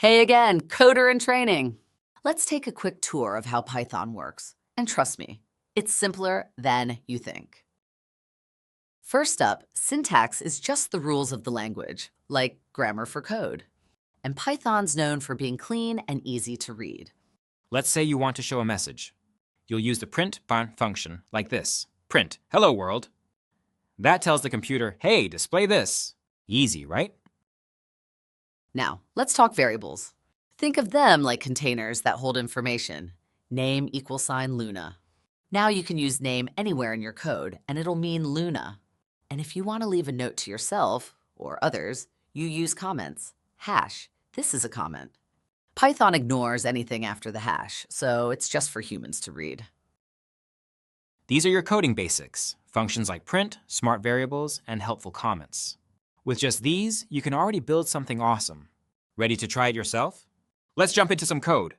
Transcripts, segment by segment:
Hey again, coder in training. Let's take a quick tour of how Python works. And trust me, it's simpler than you think. First up, syntax is just the rules of the language, like grammar for code. And Python's known for being clean and easy to read. Let's say you want to show a message. You'll use the print function like this. Print, hello world. That tells the computer, hey, display this. Easy, right? Now, let's talk variables. Think of them like containers that hold information. Name = Luna. Now you can use name anywhere in your code, and it'll mean Luna. And if you want to leave a note to yourself or others, you use comments. Hash, this is a comment. Python ignores anything after the hash, so it's just for humans to read. These are your coding basics, functions like print, smart variables, and helpful comments. With just these, you can already build something awesome. Ready to try it yourself? Let's jump into some code.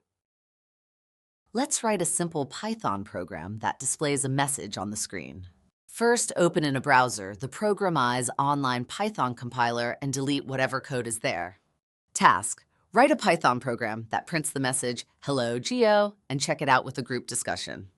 Let's write a simple Python program that displays a message on the screen. First, open in a browser the Programize online Python compiler and delete whatever code is there. Task: write a Python program that prints the message, "Hello, Geo," and check it out with a group discussion.